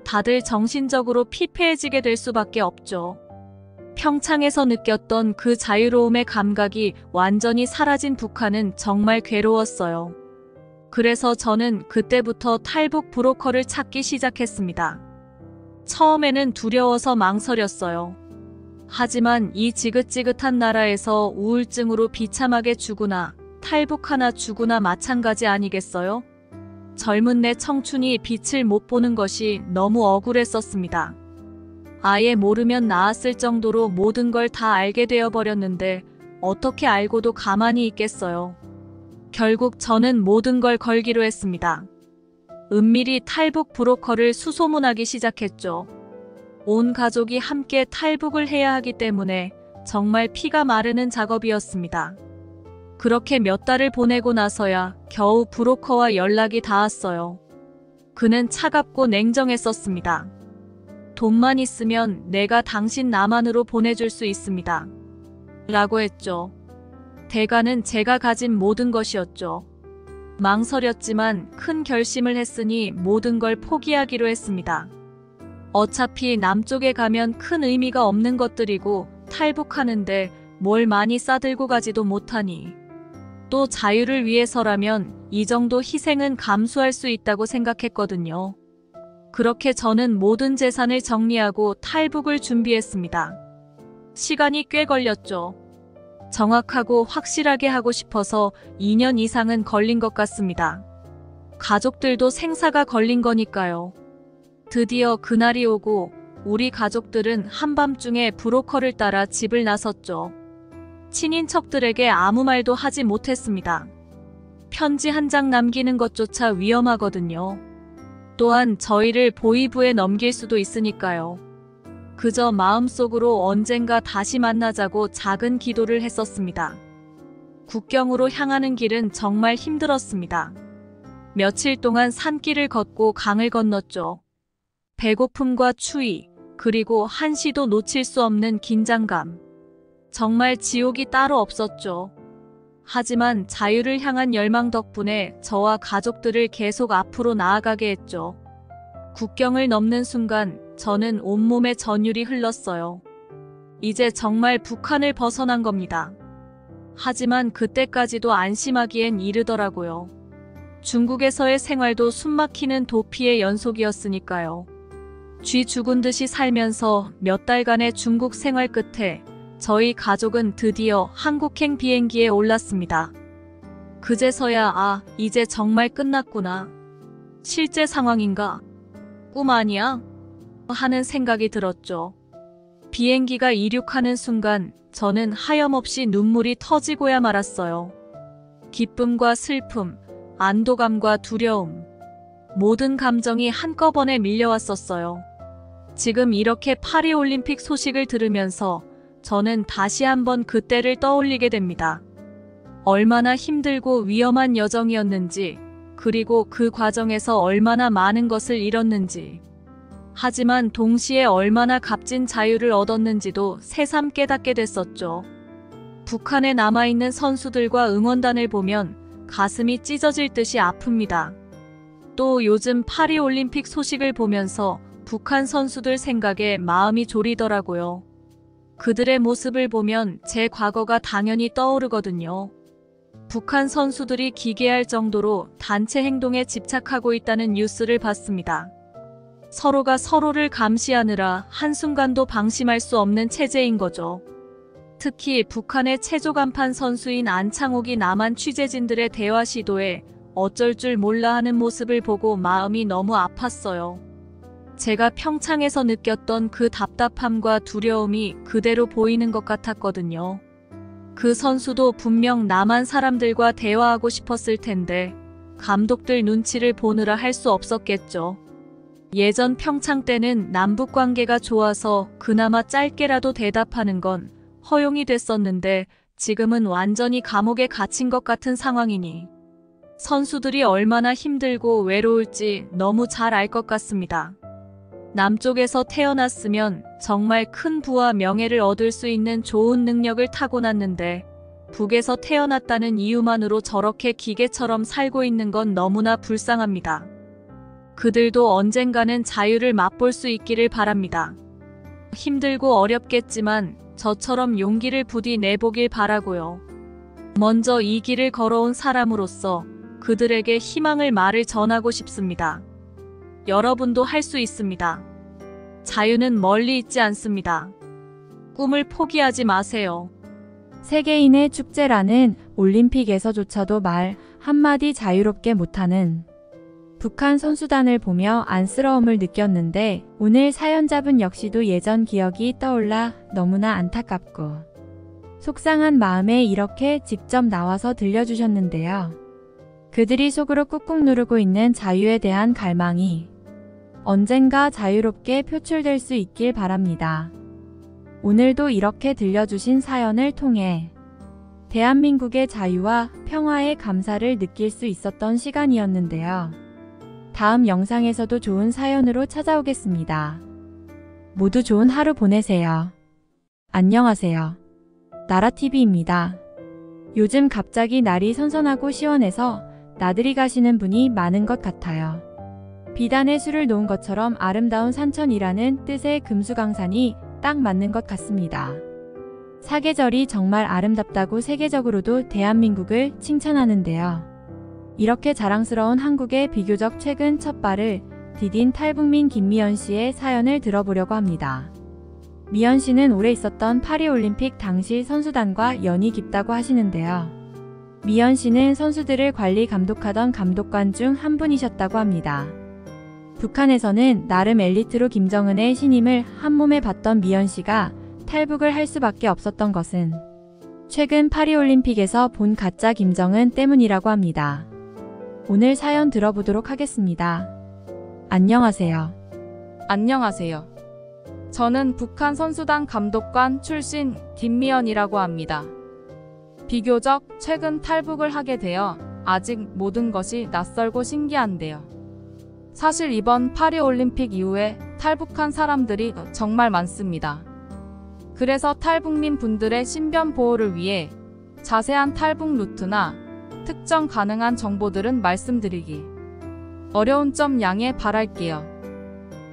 다들 정신적으로 피폐해지게 될 수밖에 없죠. 평창에서 느꼈던 그 자유로움의 감각이 완전히 사라진 북한은 정말 괴로웠어요. 그래서 저는 그때부터 탈북 브로커를 찾기 시작했습니다. 처음에는 두려워서 망설였어요. 하지만 이 지긋지긋한 나라에서 우울증으로 비참하게 죽으나 탈북하나 죽으나 마찬가지 아니겠어요? 젊은 내 청춘이 빛을 못 보는 것이 너무 억울했었습니다. 아예 모르면 나았을 정도로 모든 걸 다 알게 되어버렸는데 어떻게 알고도 가만히 있겠어요. 결국 저는 모든 걸 걸기로 했습니다. 은밀히 탈북 브로커를 수소문하기 시작했죠. 온 가족이 함께 탈북을 해야 하기 때문에 정말 피가 마르는 작업이었습니다. 그렇게 몇 달을 보내고 나서야 겨우 브로커와 연락이 닿았어요. 그는 차갑고 냉정했었습니다. 돈만 있으면 내가 당신 남한으로 보내줄 수 있습니다. 라고 했죠. 대가는 제가 가진 모든 것이었죠. 망설였지만 큰 결심을 했으니 모든 걸 포기하기로 했습니다. 어차피 남쪽에 가면 큰 의미가 없는 것들이고 탈북하는데 뭘 많이 싸들고 가지도 못하니 또 자유를 위해서라면 이 정도 희생은 감수할 수 있다고 생각했거든요. 그렇게 저는 모든 재산을 정리하고 탈북을 준비했습니다. 시간이 꽤 걸렸죠. 정확하고 확실하게 하고 싶어서 2년 이상은 걸린 것 같습니다. 가족들도 생사가 걸린 거니까요. 드디어 그날이 오고 우리 가족들은 한밤중에 브로커를 따라 집을 나섰죠. 친인척들에게 아무 말도 하지 못했습니다. 편지 한 장 남기는 것조차 위험하거든요. 또한 저희를 보위부에 넘길 수도 있으니까요. 그저 마음속으로 언젠가 다시 만나자고 작은 기도를 했었습니다. 국경으로 향하는 길은 정말 힘들었습니다. 며칠 동안 산길을 걷고 강을 건넜죠. 배고픔과 추위, 그리고 한시도 놓칠 수 없는 긴장감. 정말 지옥이 따로 없었죠. 하지만 자유를 향한 열망 덕분에 저와 가족들을 계속 앞으로 나아가게 했죠. 국경을 넘는 순간 저는 온몸에 전율이 흘렀어요. 이제 정말 북한을 벗어난 겁니다. 하지만 그때까지도 안심하기엔 이르더라고요. 중국에서의 생활도 숨막히는 도피의 연속이었으니까요. 쥐 죽은 듯이 살면서 몇 달간의 중국 생활 끝에 저희 가족은 드디어 한국행 비행기에 올랐습니다. 그제서야 이제 정말 끝났구나. 실제 상황인가? 꿈 아니야? 하는 생각이 들었죠. 비행기가 이륙하는 순간 저는 하염없이 눈물이 터지고야 말았어요. 기쁨과 슬픔, 안도감과 두려움, 모든 감정이 한꺼번에 밀려왔었어요. 지금 이렇게 파리올림픽 소식을 들으면서 저는 다시 한번 그때를 떠올리게 됩니다. 얼마나 힘들고 위험한 여정이었는지, 그리고 그 과정에서 얼마나 많은 것을 잃었는지. 하지만 동시에 얼마나 값진 자유를 얻었는지도 새삼 깨닫게 됐었죠. 북한에 남아있는 선수들과 응원단을 보면 가슴이 찢어질 듯이 아픕니다. 또 요즘 파리올림픽 소식을 보면서 북한 선수들 생각에 마음이 졸이더라고요. 그들의 모습을 보면 제 과거가 당연히 떠오르거든요. 북한 선수들이 기괴할 정도로 단체 행동에 집착하고 있다는 뉴스를 봤습니다. 서로가 서로를 감시하느라 한순간도 방심할 수 없는 체제인 거죠. 특히 북한의 체조 간판 선수인 안창옥이 남한 취재진들의 대화 시도에 어쩔 줄 몰라 하는 모습을 보고 마음이 너무 아팠어요. 제가 평창에서 느꼈던 그 답답함과 두려움이 그대로 보이는 것 같았거든요. 그 선수도 분명 남한 사람들과 대화하고 싶었을 텐데 감독들 눈치를 보느라 할 수 없었겠죠. 예전 평창 때는 남북 관계가 좋아서 그나마 짧게라도 대답하는 건 허용이 됐었는데 지금은 완전히 감옥에 갇힌 것 같은 상황이니 선수들이 얼마나 힘들고 외로울지 너무 잘 알 것 같습니다. 남쪽에서 태어났으면 정말 큰 부와 명예를 얻을 수 있는 좋은 능력을 타고났는데 북에서 태어났다는 이유만으로 저렇게 기계처럼 살고 있는 건 너무나 불쌍합니다. 그들도 언젠가는 자유를 맛볼 수 있기를 바랍니다. 힘들고 어렵겠지만 저처럼 용기를 부디 내보길 바라고요. 먼저 이 길을 걸어온 사람으로서 그들에게 희망을 말을 전하고 싶습니다. 여러분도 할 수 있습니다. 자유는 멀리 있지 않습니다. 꿈을 포기하지 마세요. 세계인의 축제라는 올림픽에서조차도 말 한마디 자유롭게 못하는 북한 선수단을 보며 안쓰러움을 느꼈는데 오늘 사연자분 역시도 예전 기억이 떠올라 너무나 안타깝고 속상한 마음에 이렇게 직접 나와서 들려주셨는데요. 그들이 속으로 꾹꾹 누르고 있는 자유에 대한 갈망이 언젠가 자유롭게 표출될 수 있길 바랍니다. 오늘도 이렇게 들려주신 사연을 통해 대한민국의 자유와 평화의 감사를 느낄 수 있었던 시간이었는데요. 다음 영상에서도 좋은 사연으로 찾아오겠습니다. 모두 좋은 하루 보내세요. 안녕하세요. 나라TV입니다. 요즘 갑자기 날이 선선하고 시원해서 나들이 가시는 분이 많은 것 같아요. 비단에 술을 놓은 것처럼 아름다운 산천이라는 뜻의 금수강산이 딱 맞는 것 같습니다. 사계절이 정말 아름답다고 세계적으로도 대한민국을 칭찬하는데요. 이렇게 자랑스러운 한국의 비교적 최근 첫 발을 디딘 탈북민 김미연 씨의 사연을 들어보려고 합니다. 미연 씨는 올해 있었던 파리올림픽 당시 선수단과 연이 깊다고 하시는데요. 미연 씨는 선수들을 관리 감독하던 감독관 중 한 분이셨다고 합니다. 북한에서는 나름 엘리트로 김정은의 신임을 한몸에 받던 미연 씨가 탈북을 할 수밖에 없었던 것은 최근 파리올림픽에서 본 가짜 김정은 때문이라고 합니다. 오늘 사연 들어보도록 하겠습니다. 안녕하세요. 안녕하세요. 저는 북한 선수단 감독관 출신 김미연이라고 합니다. 비교적 최근 탈북을 하게 되어 아직 모든 것이 낯설고 신기한데요. 사실 이번 파리올림픽 이후에 탈북한 사람들이 정말 많습니다. 그래서 탈북민 분들의 신변 보호를 위해 자세한 탈북 루트나 특정 가능한 정보들은 말씀드리기 어려운 점 양해 바랄게요.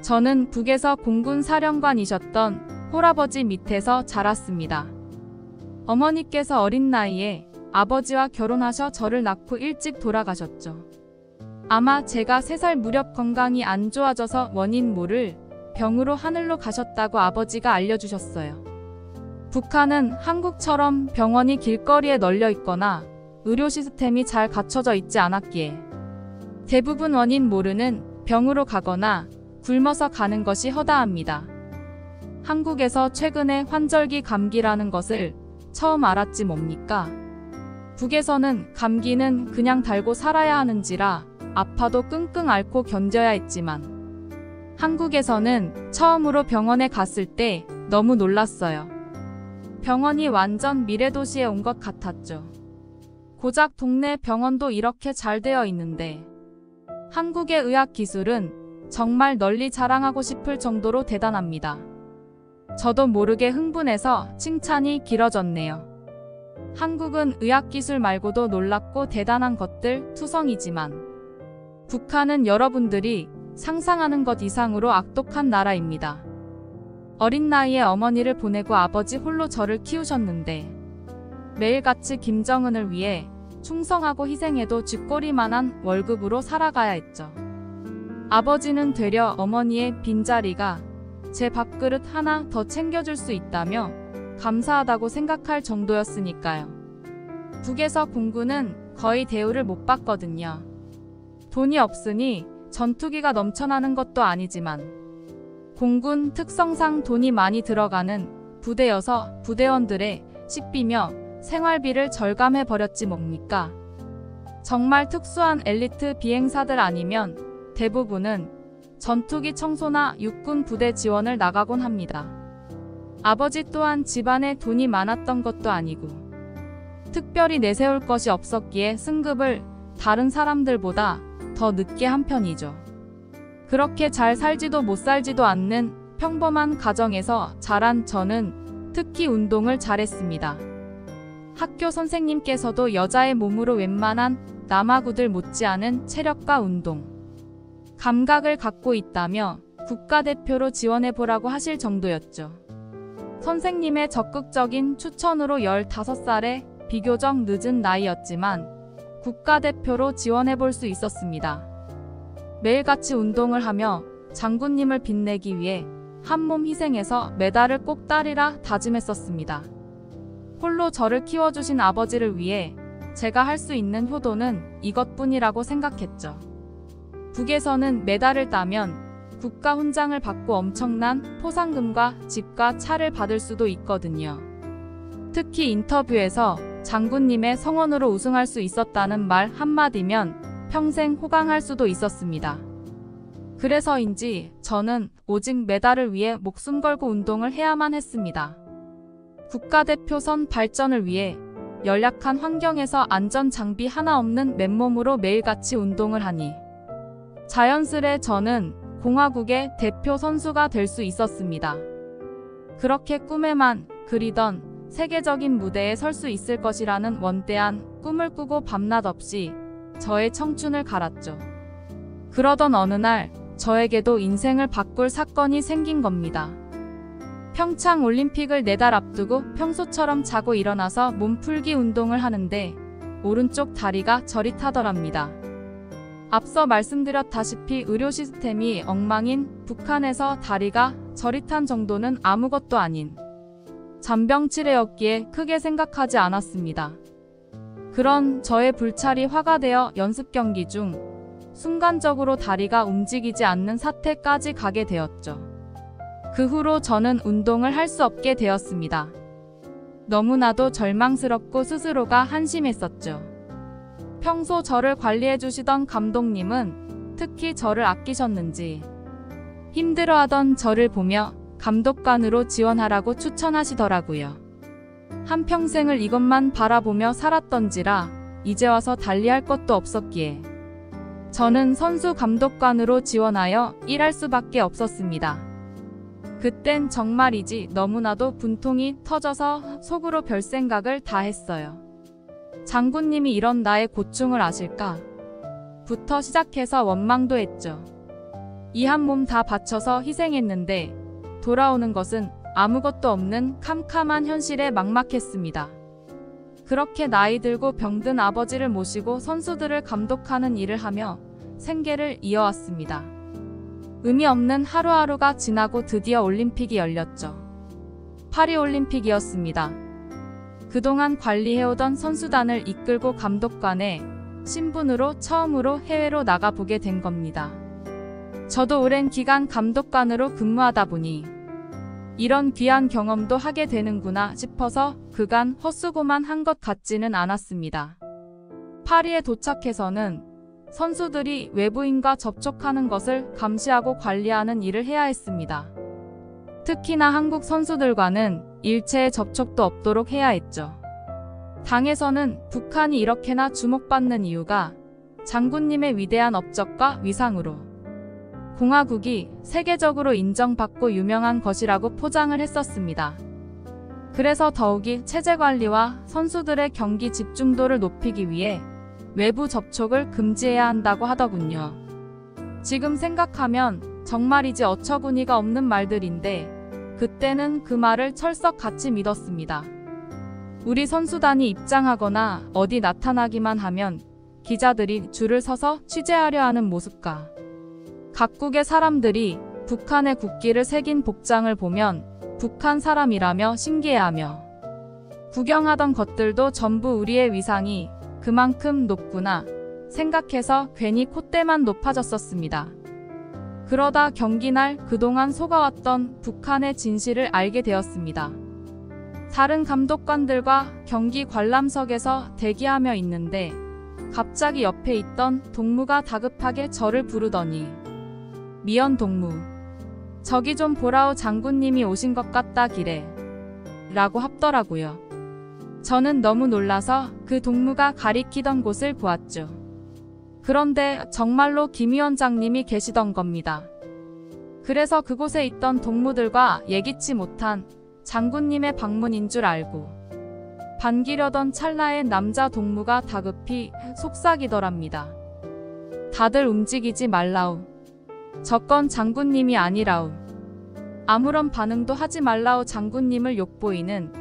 저는 북에서 공군 사령관이셨던 홀아버지 밑에서 자랐습니다. 어머니께서 어린 나이에 아버지와 결혼하셔 저를 낳고 일찍 돌아가셨죠. 아마 제가 3살 무렵 건강이 안 좋아져서 원인 모를 병으로 하늘로 가셨다고 아버지가 알려주셨어요. 북한은 한국처럼 병원이 길거리에 널려 있거나 의료 시스템이 잘 갖춰져 있지 않았기에 대부분 원인 모르는 병으로 가거나 굶어서 가는 것이 허다합니다. 한국에서 최근에 환절기 감기라는 것을 처음 알았지 뭡니까? 북에서는 감기는 그냥 달고 살아야 하는지라 아파도 끙끙 앓고 견뎌야 했지만 한국에서는 처음으로 병원에 갔을 때 너무 놀랐어요. 병원이 완전 미래도시에 온 것 같았죠. 고작 동네 병원도 이렇게 잘 되어 있는데 한국의 의학 기술은 정말 널리 자랑하고 싶을 정도로 대단합니다. 저도 모르게 흥분해서 칭찬이 길어졌네요. 한국은 의학기술 말고도 놀랍고 대단한 것들 투성이지만 북한은 여러분들이 상상하는 것 이상으로 악독한 나라입니다. 어린 나이에 어머니를 보내고 아버지 홀로 저를 키우셨는데 매일같이 김정은을 위해 충성하고 희생해도 쥐꼬리만한 월급으로 살아가야 했죠. 아버지는 되려 어머니의 빈자리가 제 밥그릇 하나 더 챙겨줄 수 있다며 감사하다고 생각할 정도였으니까요. 북에서 공군은 거의 대우를 못 받거든요. 돈이 없으니 전투기가 넘쳐나는 것도 아니지만 공군 특성상 돈이 많이 들어가는 부대여서 부대원들의 식비며 생활비를 절감해버렸지 뭡니까? 정말 특수한 엘리트 비행사들 아니면 대부분은 전투기 청소나 육군 부대 지원을 나가곤 합니다. 아버지 또한 집안에 돈이 많았던 것도 아니고 특별히 내세울 것이 없었기에 승급을 다른 사람들보다 더 늦게 한 편이죠. 그렇게 잘 살지도 못 살지도 않는 평범한 가정에서 자란 저는 특히 운동을 잘했습니다. 학교 선생님께서도 여자의 몸으로 웬만한 남아구들 못지않은 체력과 운동 감각을 갖고 있다며 국가대표로 지원해보라고 하실 정도였죠. 선생님의 적극적인 추천으로 15살에 비교적 늦은 나이였지만 국가대표로 지원해볼 수 있었습니다. 매일같이 운동을 하며 장군님을 빛내기 위해 한몸 희생해서 메달을 꼭 따리라 다짐했었습니다. 홀로 저를 키워주신 아버지를 위해 제가 할 수 있는 효도는 이것뿐이라고 생각했죠. 북에서는 메달을 따면 국가 훈장을 받고 엄청난 포상금과 집과 차를 받을 수도 있거든요. 특히 인터뷰에서 장군님의 성원으로 우승할 수 있었다는 말 한마디면 평생 호강할 수도 있었습니다. 그래서인지 저는 오직 메달을 위해 목숨 걸고 운동을 해야만 했습니다. 국가대표선 발전을 위해 연약한 환경에서 안전장비 하나 없는 맨몸으로 매일같이 운동을 하니 자연스레 저는 공화국의 대표 선수가 될 수 있었습니다. 그렇게 꿈에만 그리던 세계적인 무대에 설 수 있을 것이라는 원대한 꿈을 꾸고 밤낮 없이 저의 청춘을 갈았죠. 그러던 어느 날 저에게도 인생을 바꿀 사건이 생긴 겁니다. 평창 올림픽을 4달 앞두고 평소처럼 자고 일어나서 몸풀기 운동을 하는데 오른쪽 다리가 저릿하더랍니다. 앞서 말씀드렸다시피 의료 시스템이 엉망인 북한에서 다리가 저릿한 정도는 아무것도 아닌 잔병치레였기에 크게 생각하지 않았습니다. 그런 저의 불찰이 화가 되어 연습 경기 중 순간적으로 다리가 움직이지 않는 사태까지 가게 되었죠. 그 후로 저는 운동을 할 수 없게 되었습니다. 너무나도 절망스럽고 스스로가 한심했었죠. 평소 저를 관리해 주시던 감독님은 특히 저를 아끼셨는지 힘들어하던 저를 보며 감독관으로 지원하라고 추천하시더라고요. 한평생을 이것만 바라보며 살았던지라 이제 와서 달리할 것도 없었기에 저는 선수 감독관으로 지원하여 일할 수밖에 없었습니다. 그땐 정말이지 너무나도 분통이 터져서 속으로 별 생각을 다 했어요. 장군님이 이런 나의 고충을 아실까? 부터 시작해서 원망도 했죠. 이 한 몸 다 바쳐서 희생했는데 돌아오는 것은 아무것도 없는 캄캄한 현실에 막막했습니다. 그렇게 나이 들고 병든 아버지를 모시고 선수들을 감독하는 일을 하며 생계를 이어왔습니다. 의미 없는 하루하루가 지나고 드디어 올림픽이 열렸죠. 파리올림픽이었습니다. 그동안 관리해오던 선수단을 이끌고 감독관의 신분으로 처음으로 해외로 나가보게 된 겁니다. 저도 오랜 기간 감독관으로 근무하다 보니 이런 귀한 경험도 하게 되는구나 싶어서 그간 헛수고만 한 것 같지는 않았습니다. 파리에 도착해서는 선수들이 외부인과 접촉하는 것을 감시하고 관리하는 일을 해야 했습니다. 특히나 한국 선수들과는 일체의 접촉도 없도록 해야 했죠. 당에서는 북한이 이렇게나 주목받는 이유가 장군님의 위대한 업적과 위상으로 공화국이 세계적으로 인정받고 유명한 것이라고 포장을 했었습니다. 그래서 더욱이 체제 관리와 선수들의 경기 집중도를 높이기 위해 외부 접촉을 금지해야 한다고 하더군요. 지금 생각하면 정말이지 어처구니가 없는 말들인데 그때는 그 말을 철석같이 믿었습니다. 우리 선수단이 입장하거나 어디 나타나기만 하면 기자들이 줄을 서서 취재하려 하는 모습과 각국의 사람들이 북한의 국기를 새긴 복장을 보면 북한 사람이라며 신기해하며 구경하던 것들도 전부 우리의 위상이 그만큼 높구나 생각해서 괜히 콧대만 높아졌었습니다. 그러다 경기날 그동안 속아왔던 북한의 진실을 알게 되었습니다. 다른 감독관들과 경기 관람석에서 대기하며 있는데 갑자기 옆에 있던 동무가 다급하게 저를 부르더니 미연 동무, 저기 좀 보라오 장군님이 오신 것 같다기래 라고 합더라고요. 저는 너무 놀라서 그 동무가 가리키던 곳을 보았죠. 그런데 정말로 김 위원장님이 계시던 겁니다. 그래서 그곳에 있던 동무들과 예기치 못한 장군님의 방문인 줄 알고 반기려던 찰나에 남자 동무가 다급히 속삭이더랍니다. 다들 움직이지 말라우. 저건 장군님이 아니라우. 아무런 반응도 하지 말라우. 장군님을 욕보이는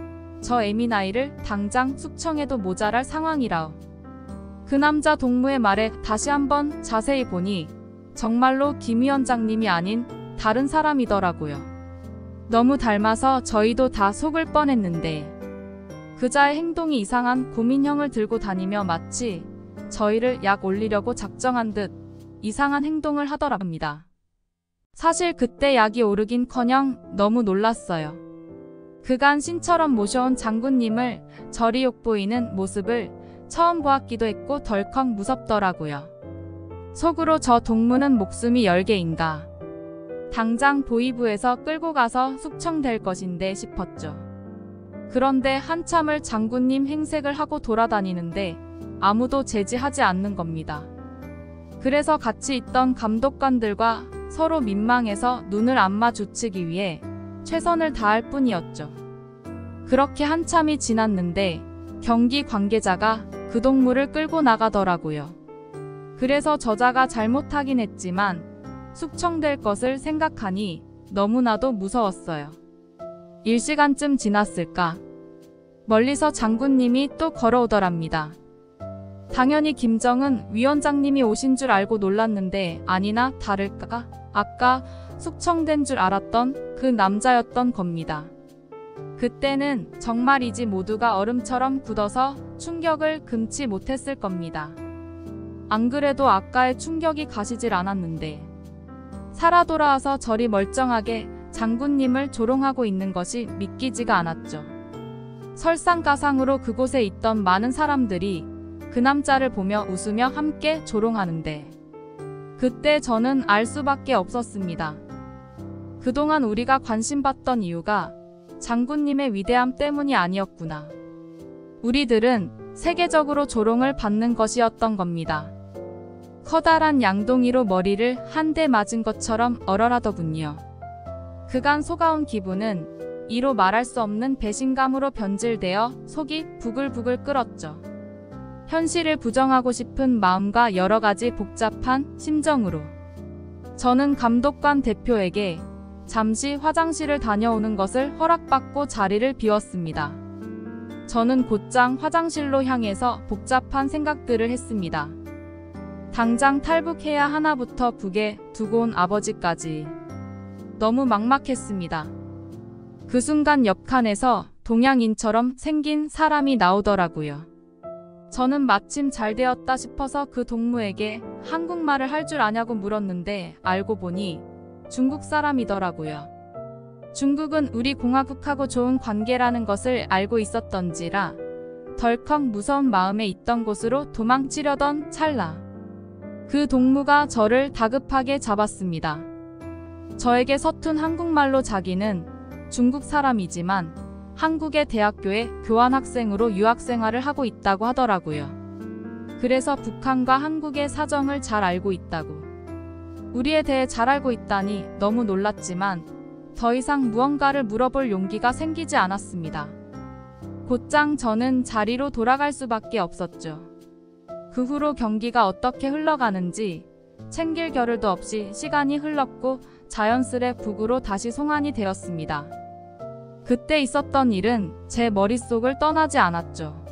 저 에미나이를 당장 숙청해도 모자랄 상황이라우. 그 남자 동무의 말에 다시 한번 자세히 보니 정말로 김 위원장님이 아닌 다른 사람이더라고요. 너무 닮아서 저희도 다 속을 뻔했는데 그자의 행동이 이상한 고민형을 들고 다니며 마치 저희를 약 올리려고 작정한 듯 이상한 행동을 하더랍니다. 사실 그때 약이 오르긴커녕 너무 놀랐어요. 그간 신처럼 모셔온 장군님을 저리 욕보이는 모습을 처음 보았기도 했고 덜컥 무섭더라고요. 속으로 저 동무는 목숨이 10개인가. 당장 보위부에서 끌고 가서 숙청될 것인데 싶었죠. 그런데 한참을 장군님 행색을 하고 돌아다니는데 아무도 제지하지 않는 겁니다. 그래서 같이 있던 감독관들과 서로 민망해서 눈을 안 마주치기 위해 최선을 다할 뿐이었죠. 그렇게 한참이 지났는데 경기 관계자가 그 동무를 끌고 나가더라고요. 그래서 저자가 잘못하긴 했지만 숙청될 것을 생각하니 너무나도 무서웠어요. 1시간쯤 지났을까? 멀리서 장군님이 또 걸어오더랍니다. 당연히 김정은 위원장님이 오신 줄 알고 놀랐는데 아니나 다를까 아까 숙청된 줄 알았던 그 남자였던 겁니다. 그때는 정말이지 모두가 얼음처럼 굳어서 충격을 금치 못했을 겁니다. 안 그래도 아까의 충격이 가시질 않았는데 살아 돌아와서 저리 멀쩡하게 장군님을 조롱하고 있는 것이 믿기지가 않았죠. 설상가상으로 그곳에 있던 많은 사람들이 그 남자를 보며 웃으며 함께 조롱하는데 그때 저는 알 수밖에 없었습니다. 그동안 우리가 관심받던 이유가 장군님의 위대함 때문이 아니었구나. 우리들은 세계적으로 조롱을 받는 것이었던 겁니다. 커다란 양동이로 머리를 한 대 맞은 것처럼 얼얼하더군요. 그간 속아온 기분은 이로 말할 수 없는 배신감으로 변질되어 속이 부글부글 끓었죠. 현실을 부정하고 싶은 마음과 여러 가지 복잡한 심정으로 저는 감독관 대표에게 잠시 화장실을 다녀오는 것을 허락받고 자리를 비웠습니다. 저는 곧장 화장실로 향해서 복잡한 생각들을 했습니다. 당장 탈북해야 하나부터 북에 두고 온 아버지까지 너무 막막했습니다. 그 순간 옆칸에서 동양인처럼 생긴 사람이 나오더라고요. 저는 마침 잘 되었다 싶어서 그 동무에게 한국말을 할 줄 아냐고 물었는데 알고 보니 중국 사람이더라고요. 중국은 우리 공화국하고 좋은 관계라는 것을 알고 있었던지라 덜컥 무서운 마음에 있던 곳으로 도망치려던 찰나 그 동무가 저를 다급하게 잡았습니다. 저에게 서툰 한국말로 자기는 중국 사람이지만 한국의 대학교에 교환학생으로 유학생활을 하고 있다고 하더라고요. 그래서 북한과 한국의 사정을 잘 알고 있다고. 우리에 대해 잘 알고 있다니 너무 놀랐지만 더 이상 무언가를 물어볼 용기가 생기지 않았습니다. 곧장 저는 자리로 돌아갈 수밖에 없었죠. 그 후로 경기가 어떻게 흘러가는지 챙길 겨를도 없이 시간이 흘렀고 자연스레 북으로 다시 송환이 되었습니다. 그때 있었던 일은 제 머릿속을 떠나지 않았죠.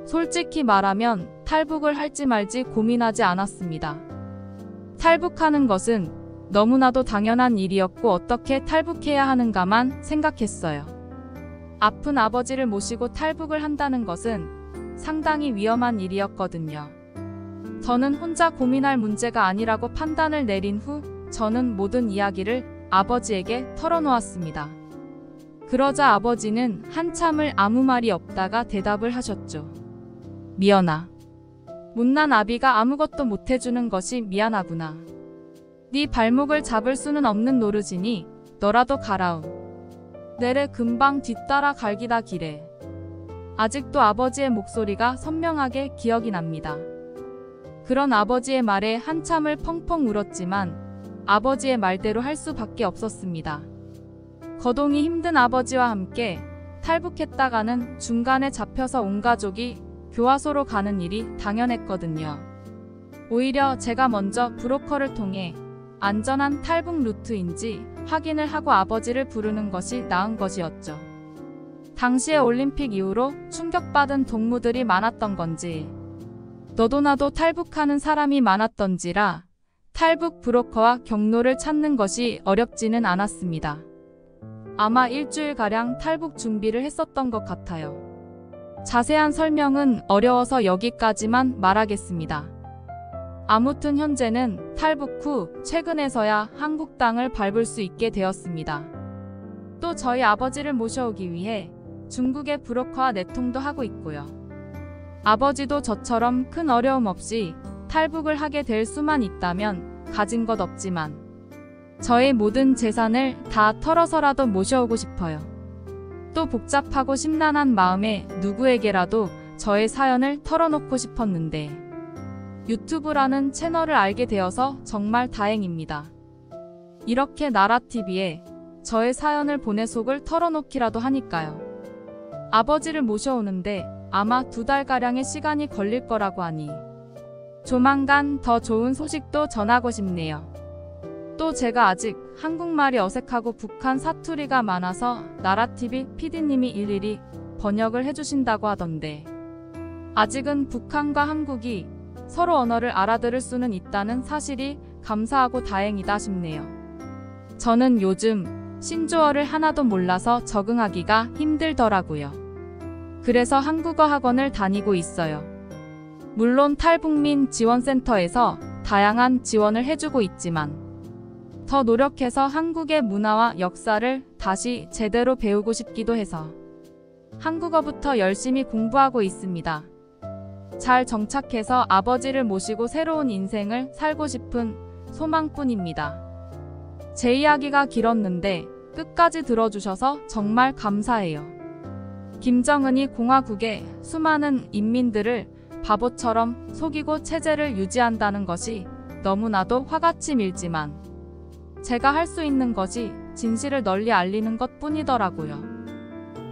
솔직히 말하면 탈북을 할지 말지 고민하지 않았습니다. 탈북하는 것은 너무나도 당연한 일이었고 어떻게 탈북해야 하는가만 생각했어요. 아픈 아버지를 모시고 탈북을 한다는 것은 상당히 위험한 일이었거든요. 저는 혼자 고민할 문제가 아니라고 판단을 내린 후 저는 모든 이야기를 아버지에게 털어놓았습니다. 그러자 아버지는 한참을 아무 말이 없다가 대답을 하셨죠. 미연아. 못난 아비가 아무것도 못해주는 것이 미안하구나. 네 발목을 잡을 수는 없는 노르지니 너라도 가라움. 내래 금방 뒤따라 갈기다 기래. 아직도 아버지의 목소리가 선명하게 기억이 납니다. 그런 아버지의 말에 한참을 펑펑 울었지만 아버지의 말대로 할 수밖에 없었습니다. 거동이 힘든 아버지와 함께 탈북했다가는 중간에 잡혀서 온 가족이 교화소로 가는 일이 당연했거든요. 오히려 제가 먼저 브로커를 통해 안전한 탈북 루트인지 확인을 하고 아버지를 부르는 것이 나은 것이었죠. 당시의 올림픽 이후로 충격받은 동무들이 많았던 건지 너도 나도 탈북하는 사람이 많았던지라 탈북 브로커와 경로를 찾는 것이 어렵지는 않았습니다. 아마 일주일가량 탈북 준비를 했었던 것 같아요. 자세한 설명은 어려워서 여기까지만 말하겠습니다. 아무튼 현재는 탈북 후 최근에서야 한국 땅을 밟을 수 있게 되었습니다. 또 저희 아버지를 모셔오기 위해 중국의 브로커와 내통도 하고 있고요. 아버지도 저처럼 큰 어려움 없이 탈북을 하게 될 수만 있다면 가진 것 없지만 저의 모든 재산을 다 털어서라도 모셔오고 싶어요. 또 복잡하고 심란한 마음에 누구에게라도 저의 사연을 털어놓고 싶었는데 유튜브라는 채널을 알게 되어서 정말 다행입니다. 이렇게 나라TV에 저의 사연을 보내 속을 털어놓기라도 하니까요. 아버지를 모셔오는데 아마 2달가량의 시간이 걸릴 거라고 하니 조만간 더 좋은 소식도 전하고 싶네요. 또 제가 아직 한국말이 어색하고 북한 사투리가 많아서 나라TV PD님이 일일이 번역을 해주신다고 하던데 아직은 북한과 한국이 서로 언어를 알아들을 수는 있다는 사실이 감사하고 다행이다 싶네요. 저는 요즘 신조어를 하나도 몰라서 적응하기가 힘들더라고요. 그래서 한국어 학원을 다니고 있어요. 물론 탈북민 지원센터에서 다양한 지원을 해주고 있지만 더 노력해서 한국의 문화와 역사를 다시 제대로 배우고 싶기도 해서 한국어부터 열심히 공부하고 있습니다. 잘 정착해서 아버지를 모시고 새로운 인생을 살고 싶은 소망뿐입니다. 제 이야기가 길었는데 끝까지 들어주셔서 정말 감사해요. 김정은이 공화국의 수많은 인민들을 바보처럼 속이고 체제를 유지한다는 것이 너무나도 화같이 밀지만 제가 할 수 있는 것이 진실을 널리 알리는 것 뿐이더라고요.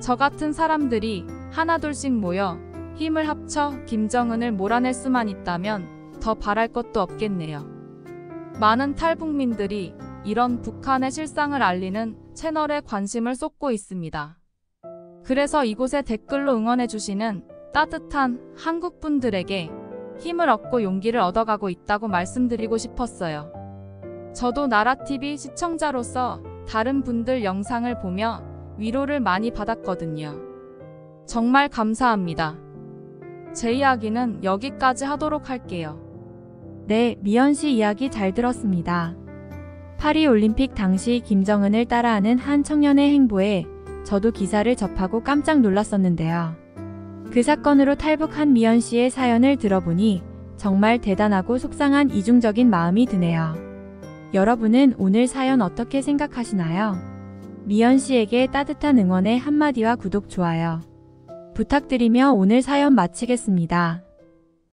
저 같은 사람들이 하나둘씩 모여 힘을 합쳐 김정은을 몰아낼 수만 있다면 더 바랄 것도 없겠네요. 많은 탈북민들이 이런 북한의 실상을 알리는 채널에 관심을 쏟고 있습니다. 그래서 이곳에 댓글로 응원해주시는 따뜻한 한국분들에게 힘을 얻고 용기를 얻어가고 있다고 말씀드리고 싶었어요. 저도 나라TV 시청자로서 다른 분들 영상을 보며 위로를 많이 받았거든요. 정말 감사합니다. 제 이야기는 여기까지 하도록 할게요. 네, 미연 씨 이야기 잘 들었습니다. 파리올림픽 당시 김정은을 따라하는 한 청년의 행보에 저도 기사를 접하고 깜짝 놀랐었는데요. 그 사건으로 탈북한 미연 씨의 사연을 들어보니 정말 대단하고 속상한 이중적인 마음이 드네요. 여러분은 오늘 사연 어떻게 생각하시나요? 미연 씨에게 따뜻한 응원의 한마디와 구독, 좋아요 부탁드리며 오늘 사연 마치겠습니다.